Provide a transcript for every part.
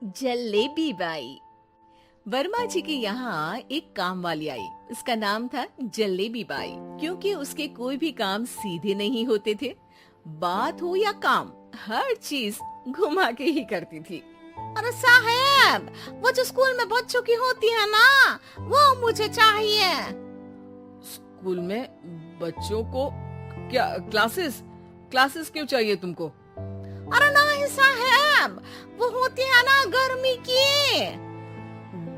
Jalebi by. Verma जी के यहाँ एक काम वाली आई। उसका नाम था जलेबी बाई, क्योंकि उसके कोई भी काम सीधे नहीं होते थे। बात हो या काम, हर चीज घुमा के ही करती थी। अरे साहब, वो जो स्कूल में बच्चों की होती है ना, वो मुझे चाहिए। स्कूल में बच्चों को क्या क्लासेस क्लासेस क्यों चाहिए तुमको? अरे नहीं साहब, वो होती है ना गर्मी की।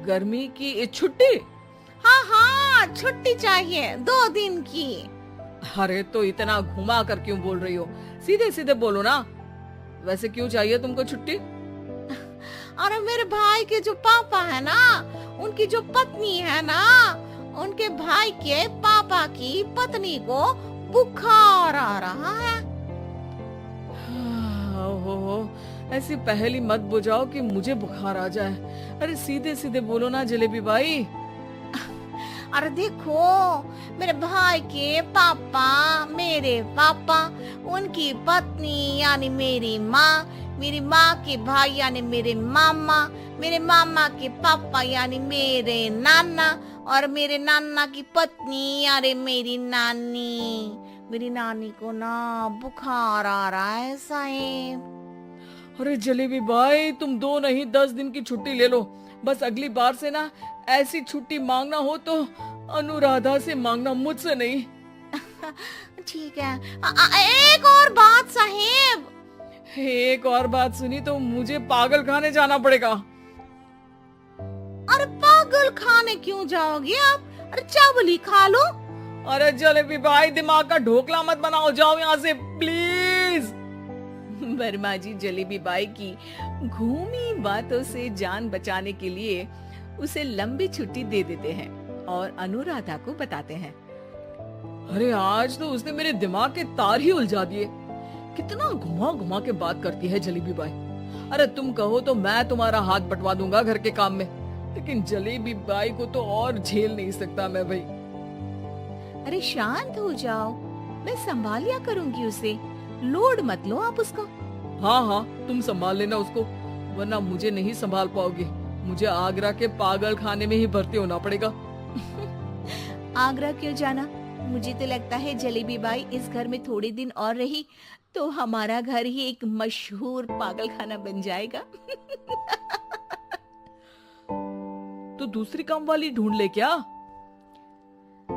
गर्मी की छुट्टी? हाँ हाँ, छुट्टी चाहिए 2 दिन की। अरे तो इतना घुमा कर क्यों बोल रही हो? सीधे सीधे बोलो ना। वैसे क्यों चाहिए तुमको छुट्टी? अरे मेरे भाई के जो पापा है ना, उनकी जो पत्नी है ना, उनके भाई के पापा की पत्नी को बुखार आ रहा है। ओहो, ऐसी पहेली मत बुझाओ कि मुझे बुखार आ जाए। अरे सीधे सीधे बोलो ना जलेबी बाई। अरे देखो, मेरे भाई के पापा, मेरे पापा, उनकी पत्नी यानी मेरी माँ के भाई यानी मेरे मामा के पापा यानी मेरे नाना, और मेरे नाना की पत्नी यानी मेरी नानी को ना बुखार आ रहा है साहब। अरे जलेबी भाई, तुम 2 नहीं 10 दिन की छुट्टी ले लो। बस अगली बार से ना ऐसी छुट्टी मांगना हो तो अनुराधा से मांगना, मुझसे नहीं। ठीक है। एक और बात साहेब। एक और बात सुनी तो मुझे पागल खाने जाना पड़ेगा। अरे पागल खाने क्यों जाओगे आप? अरे चावल खा लो। अरे जलेबी भाई, दिमाग का ढोकला मत बनाओ, जाओ यहाँ से प्लीज। वर्मा जी जलेबी बाई की घूमी बातों से जान बचाने के लिए उसे लंबी छुट्टी दे देते हैं और अनुराधा को बताते हैं। अरे आज तो उसने मेरे दिमाग के तार ही उलझा दिए। कितना घुमा घुमा के बात करती है जलेबी बाई। अरे तुम कहो तो मैं तुम्हारा हाथ बंटवा दूंगा घर के काम में, लेकिन जलेबी बाई को तो और झेल नहीं सकता मैं भाई। अरे शांत हो जाओ, मैं संभाल लिया करूंगी उसे, लोड मत लो आप उसको। हाँ हाँ, तुम संभाल लेना उसको, वरना मुझे नहीं संभाल पाओगे। मुझे आगरा के पागल खाने में ही भर्ती होना पड़ेगा। आगरा क्यों जाना? मुझे तो लगता है जलेबी बाई इस घर में थोड़े दिन और रही तो हमारा घर ही एक मशहूर पागल खाना बन जाएगा। तो दूसरी काम वाली ढूंढ ले क्या?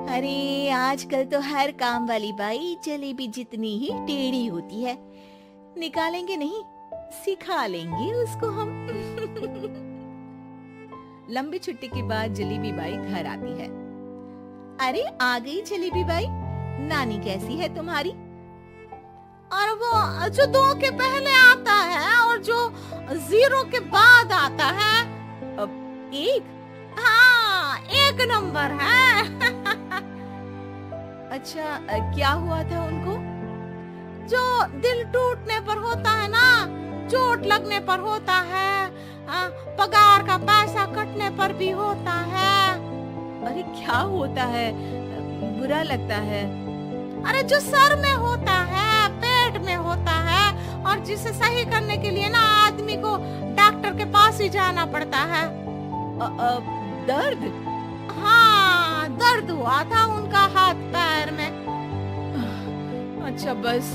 अरे आजकल तो हर काम वाली बाई जलेबी जितनी ही टेढ़ी होती है। निकालेंगे नहीं, सिखा लेंगे उसको हम। लंबी छुट्टी के बाद जलेबी बाई घर आती है। अरे आ गई जलेबी बाई, नानी कैसी है तुम्हारी? और वो जो 2 के पहले आता है और जो 0 के बाद आता है। अब 1? हाँ, 1 नंबर है। अच्छा, क्या हुआ था उनको? जो दिल टूटने पर होता है ना, चोट लगने पर होता है, पगार का पैसा कटने पर भी होता है। अरे क्या होता है? बुरा लगता है? अरे जो सर में होता है, पेट में होता है, और जिसे सही करने के लिए ना आदमी को डॉक्टर के पास ही जाना पड़ता है। दर्द? हाँ, दर्द हुआ था उनका हाथ पैर में। अच्छा बस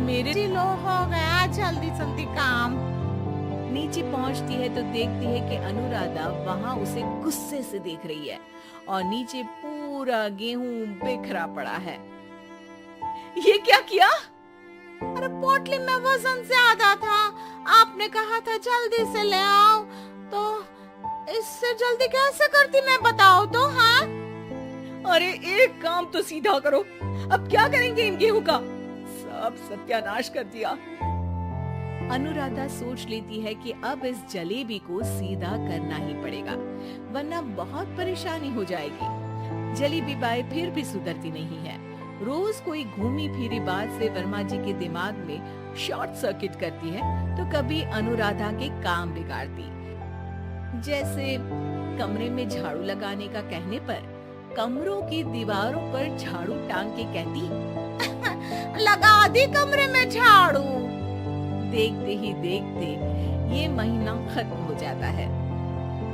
मेरे लो हो गया, जल्दी जल्दी काम। नीचे पहुंचती है तो देखती है कि अनुराधा वहां उसे गुस्से से देख रही है और नीचे पूरा गेहूं बिखरा पड़ा है। ये क्या किया? अरे पोटली में वजन ज्यादा था, आपने कहा था जल्दी से ले आओ, तो इससे जल्दी कैसे करती मैं बताओ तो। हाँ, अरे एक काम तो सीधा करो, अब क्या करेंगे इन गेहूं का? सब सत्यानाश कर दिया। अनुराधा सोच लेती है कि अब इस जलेबी को सीधा करना ही पड़ेगा, वरना बहुत परेशानी हो जाएगी। जलेबी बाई फिर भी सुधरती नहीं है। रोज कोई घूमी फिरी बात से वर्मा जी के दिमाग में शॉर्ट सर्किट करती है, तो कभी अनुराधा के काम बिगाड़ती। जैसे कमरे में झाड़ू लगाने का कहने पर कमरों की दीवारों पर झाड़ू टांग के कहती, लगा दी कमरे में झाड़ू। देखते ही देखते ये महीना खत्म हो जाता है।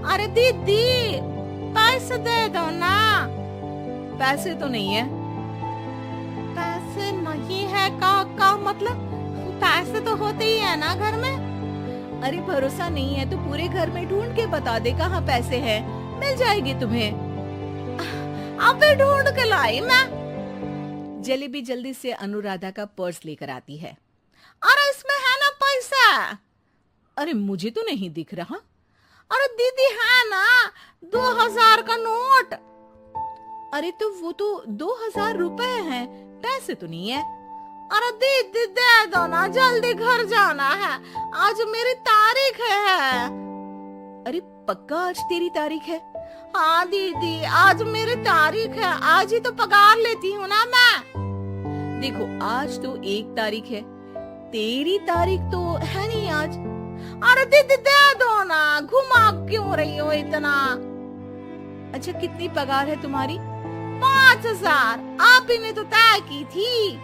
अरे दीदी, पैसे दे दो ना। पैसे तो नहीं है। पैसे नहीं है का मतलब? पैसे तो होते ही है ना घर में। अरे भरोसा नहीं है तो पूरे घर में ढूंढ के बता दे कहाँ पैसे हैं, मिल जाएंगे तुम्हें। अबे ढूंढ के लाई मैं। जलेबी जल्दी से अनुराधा का पर्स लेकर आती है। अरे इसमें है ना पैसा? अरे मुझे तो नहीं दिख रहा। अरे दीदी है ना 2000 का नोट। अरे तो वो तो 2000 रुपए हैं, पैसे तो नहीं है। अरे दीदी दे दो ना, जल्दी घर जाना है, आज मेरी तारीख है। अरे पक्का आज तेरी तारीख है? हाँ दीदी, आज मेरी तारीख है, आज ही तो पगार लेती हूँ ना मैं। देखो आज तो 1 तारीख है, तेरी तारीख तो है नहीं आज। अरे दीदी दे दो ना, घुमा क्यों रही हो इतना? अच्छा कितनी पगार है तुम्हारी? 5000, आप ही ने तो तय की थी।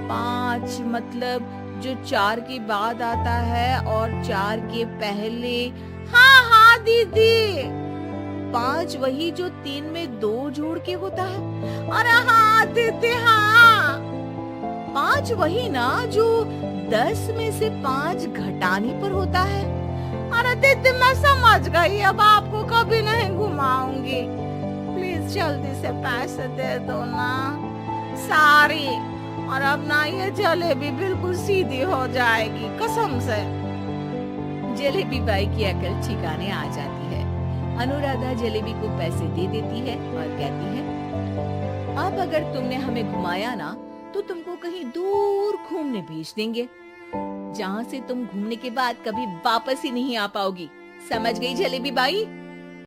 5 मतलब जो 4 के बाद आता है और 4 के पहले। हाँ हाँ दीदी। 5 वही जो 3 में 2 जोड़ के होता है। अरे हाँ दीदी हाँ। 5 वही ना जो 10 में से 5 घटाने पर होता है। अरे दीदी मैं समझ गई, अब आपको कभी नहीं घुमाऊंगी। प्लीज जल्दी से पैसे दे दो ना, सारी। और अब ना ये जलेबी बिल्कुल सीधी हो जाएगी कसम से। जलेबी बाई की अकल ठिकाने आ जाती है। अनुराधा जलेबी को पैसे दे देती है और कहती है, अब अगर तुमने हमें घुमाया ना तो तुमको कहीं दूर घूमने भेज देंगे, जहाँ से तुम घूमने के बाद कभी वापस ही नहीं आ पाओगी। समझ गई जलेबी बाई?